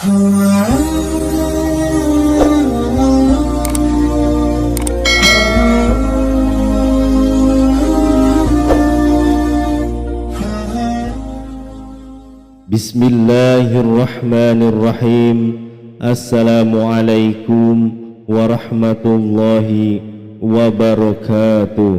Bismillahirrahmanirrahim. Assalamualaikum warahmatullahi wabarakatuh.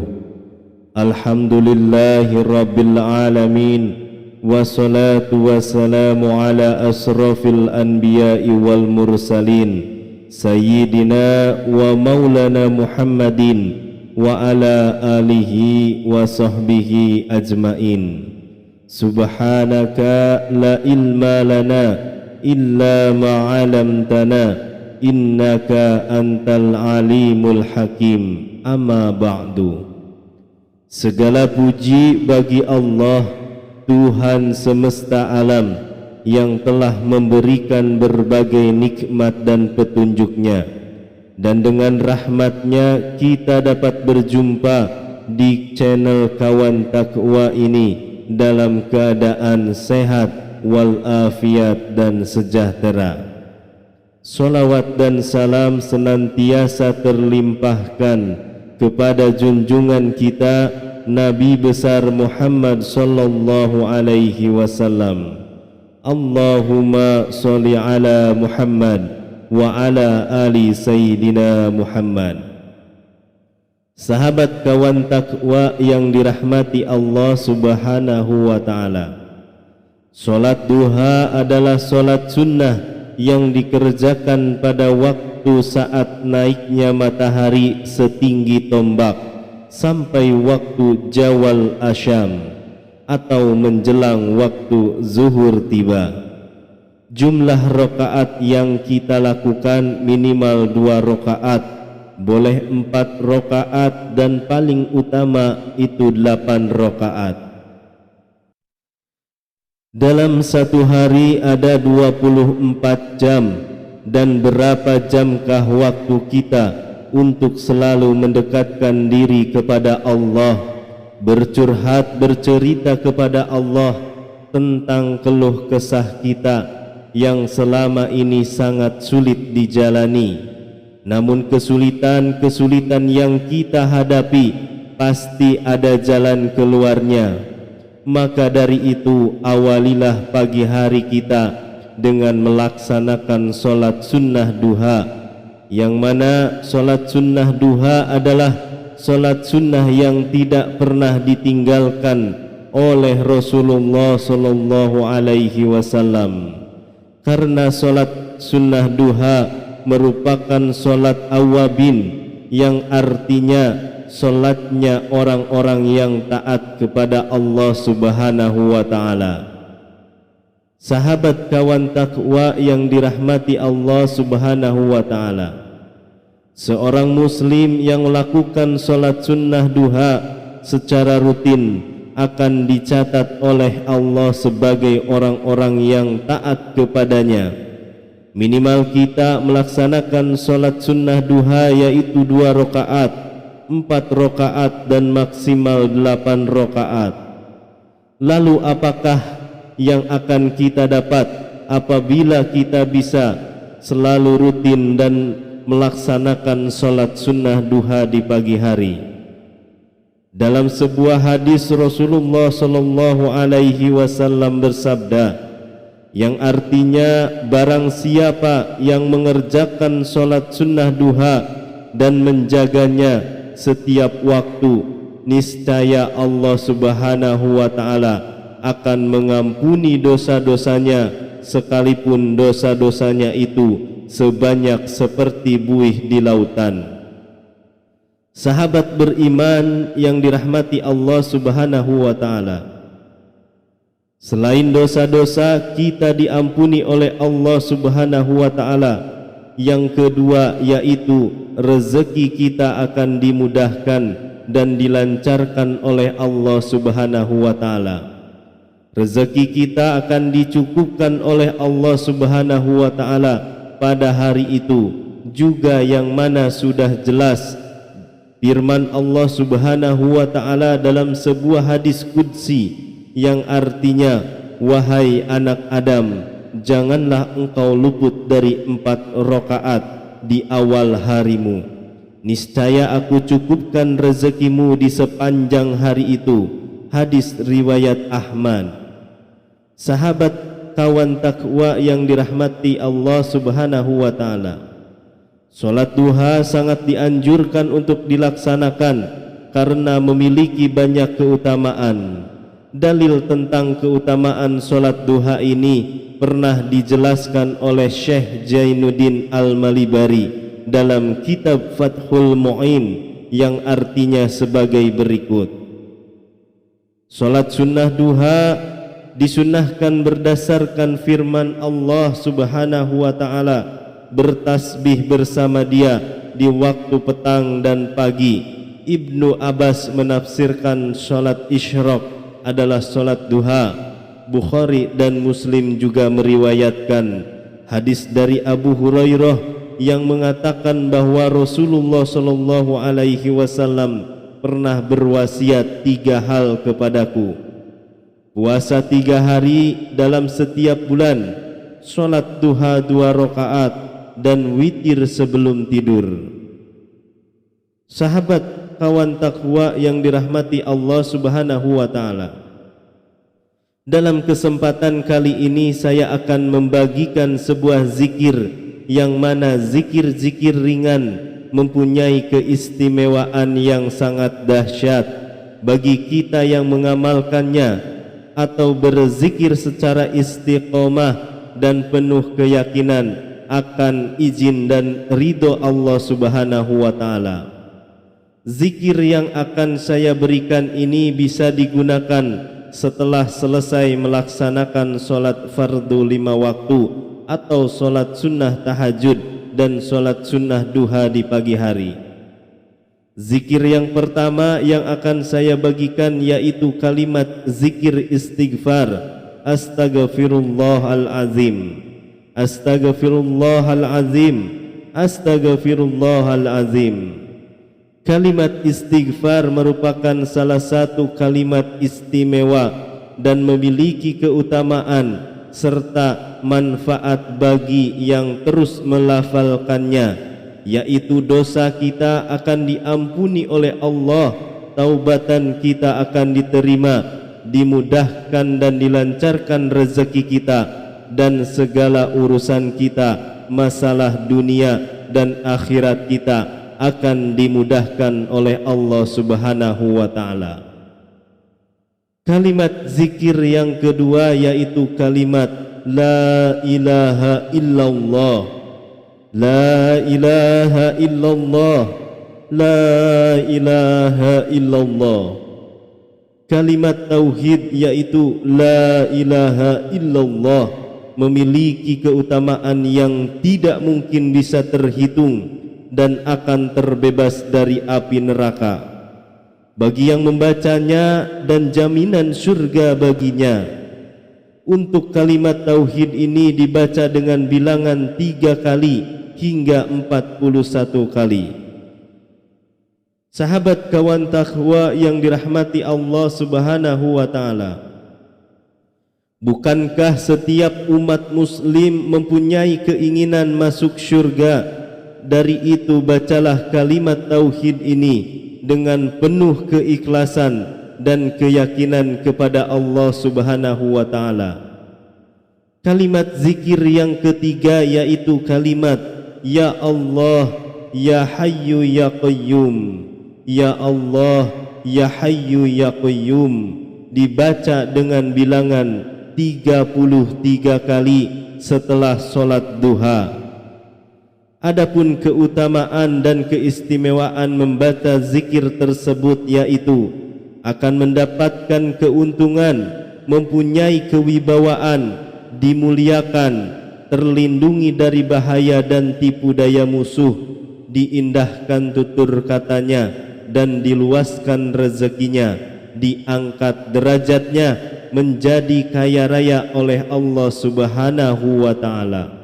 Alhamdulillahi rabbil alamin, wassalatu wassalamu ala asrafil anbiya'i wal mursalin, sayyidina wa maulana Muhammadin wa ala alihi wa sahbihi ajmain. Subhanaka la ilma lana illa ma 'allamtana innaka antal alimul hakim. Amma ba'du. Segala puji bagi Allah, Tuhan semesta alam, yang telah memberikan berbagai nikmat dan petunjuknya, dan dengan rahmatnya kita dapat berjumpa di channel Kawan Takwa ini dalam keadaan sehat walafiat dan sejahtera. Salawat dan salam senantiasa terlimpahkan kepada junjungan kita Nabi besar Muhammad sallallahu alaihi wasallam. Allahumma sholli ala Muhammad wa ala ali sayyidina Muhammad. Sahabat Kawan Takwa yang dirahmati Allah subhanahu wa ta'ala, solat duha adalah solat sunnah yang dikerjakan pada waktu saat naiknya matahari setinggi tombak sampai waktu jawal asyam atau menjelang waktu zuhur tiba. Jumlah rakaat yang kita lakukan minimal 2 rakaat, boleh 4 rakaat, dan paling utama itu 8 rakaat. Dalam satu hari ada 24 jam, dan berapa jamkah waktu kita untuk selalu mendekatkan diri kepada Allah, bercurhat, bercerita kepada Allah tentang keluh kesah kita yang selama ini sangat sulit dijalani. Namun kesulitan-kesulitan yang kita hadapi pasti ada jalan keluarnya. Maka dari itu awalilah pagi hari kita dengan melaksanakan solat sunnah duha, yang mana solat sunnah duha adalah solat sunnah yang tidak pernah ditinggalkan oleh Rasulullah sallallahu alaihi wasallam. Karena solat sunnah duha merupakan solat awabin, yang artinya solatnya orang-orang yang taat kepada Allah subhanahu wa ta'ala. Sahabat Kawan Takwa yang dirahmati Allah subhanahu wa ta'ala, seorang muslim yang melakukan solat sunnah duha secara rutin akan dicatat oleh Allah sebagai orang-orang yang taat kepadanya. Minimal kita melaksanakan solat sunnah duha yaitu 2 rakaat, 4 rakaat, dan maksimal 8 rakaat. Lalu apakah yang akan kita dapat apabila kita bisa selalu rutin dan melaksanakan solat sunnah duha di pagi hari? Dalam sebuah hadis Rasulullah sallallahu alaihi wasallam bersabda, yang artinya barang siapa yang mengerjakan solat sunnah duha dan menjaganya setiap waktu, niscaya Allah subhanahu wa ta'ala akan mengampuni dosa-dosanya, sekalipun dosa-dosanya itu sebanyak seperti buih di lautan. Sahabat beriman yang dirahmati Allah subhanahu wa ta'ala, selain dosa-dosa kita diampuni oleh Allah subhanahu wa ta'ala, yang kedua yaitu rezeki kita akan dimudahkan dan dilancarkan oleh Allah subhanahu wa ta'ala. Rezeki kita akan dicukupkan oleh Allah subhanahu wa ta'ala pada hari itu juga, yang mana sudah jelas firman Allah subhanahu wa ta'ala dalam sebuah hadis qudsi yang artinya, wahai anak Adam, janganlah engkau luput dari 4 rakaat di awal harimu. Niscaya aku cukupkan rezekimu di sepanjang hari itu. Hadis riwayat Ahmad. Sahabat kawan takwa yang dirahmati Allah Subhanahu wa taala, salat duha sangat dianjurkan untuk dilaksanakan karena memiliki banyak keutamaan. Dalil tentang keutamaan salat duha ini pernah dijelaskan oleh Syekh Jainuddin Al-Malibari dalam kitab Fathul Mu'in yang artinya sebagai berikut. Salat sunnah duha disunnahkan berdasarkan firman Allah Subhanahu wa taala, bertasbih bersama Dia di waktu petang dan pagi. Ibnu Abbas menafsirkan salat isyraq adalah salat duha. Bukhari dan Muslim juga meriwayatkan hadis dari Abu Hurairah yang mengatakan bahwa Rasulullah sallallahu alaihi wasallam pernah berwasiat 3 hal kepadaku: puasa 3 hari dalam setiap bulan, salat duha 2 rakaat, dan witir sebelum tidur. Sahabat kawan takwa yang dirahmati Allah Subhanahu wa taala, dalam kesempatan kali ini saya akan membagikan sebuah zikir yang mana zikir-zikir ringan mempunyai keistimewaan yang sangat dahsyat bagi kita yang mengamalkannya atau berzikir secara istiqomah dan penuh keyakinan akan izin dan ridho Allah Subhanahu wa taala. Zikir yang akan saya berikan ini bisa digunakan setelah selesai melaksanakan solat fardu 5 waktu atau solat sunnah tahajud dan solat sunnah duha di pagi hari. Zikir yang pertama yang akan saya bagikan yaitu kalimat zikir istighfar, Astaghfirullahalazim, Astaghfirullahalazim, Astaghfirullahalazim. Kalimat istighfar merupakan salah satu kalimat istimewa dan memiliki keutamaan serta manfaat bagi yang terus melafalkannya, yaitu dosa kita akan diampuni oleh Allah, taubatan kita akan diterima, dimudahkan dan dilancarkan rezeki kita, dan segala urusan kita, masalah dunia dan akhirat kita akan dimudahkan oleh Allah Subhanahu wa taala. Kalimat zikir yang kedua yaitu kalimat la ilaha illallah, la ilaha illallah, la ilaha illallah. Kalimat tauhid yaitu la ilaha illallah memiliki keutamaan yang tidak mungkin bisa terhitung dan akan terbebas dari api neraka bagi yang membacanya dan jaminan surga baginya. Untuk kalimat tauhid ini dibaca dengan bilangan 3 kali hingga 41 kali. Sahabat kawan takwa yang dirahmati Allah Subhanahu wa taala, bukankah setiap umat muslim mempunyai keinginan masuk surga? Dari itu bacalah kalimat tauhid ini dengan penuh keikhlasan dan keyakinan kepada Allah Subhanahu wa taala. Kalimat zikir yang ketiga yaitu kalimat ya Allah, ya Hayyu ya Qayyum, ya Allah, ya Hayyu ya Qayyum, dibaca dengan bilangan 33 kali setelah salat duha. Adapun keutamaan dan keistimewaan membaca zikir tersebut yaitu akan mendapatkan keuntungan, mempunyai kewibawaan, dimuliakan, terlindungi dari bahaya dan tipu daya musuh, diindahkan tutur katanya dan diluaskan rezekinya, diangkat derajatnya menjadi kaya raya oleh Allah Subhanahu wa taala.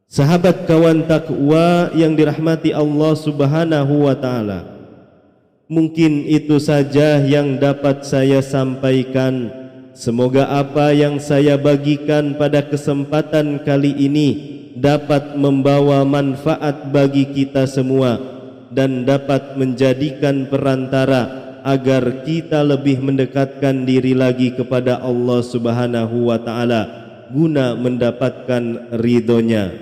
Sahabat kawan takwa yang dirahmati Allah Subhanahu wa taala, mungkin itu saja yang dapat saya sampaikan. semoga apa yang saya bagikan pada kesempatan kali ini dapat membawa manfaat bagi kita semua dan dapat menjadikan perantara agar kita lebih mendekatkan diri lagi kepada Allah Subhanahu wa ta'ala guna mendapatkan ridhonya.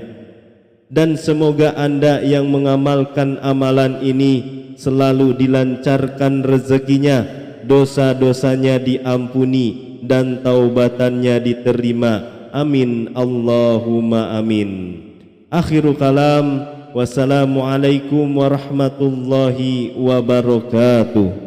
Dan semoga Anda yang mengamalkan amalan ini selalu dilancarkan rezekinya, dosa-dosanya diampuni dan taubatannya diterima. Amin Allahumma amin. Akhirul kalam, wassalamualaikum warahmatullahi wabarakatuh.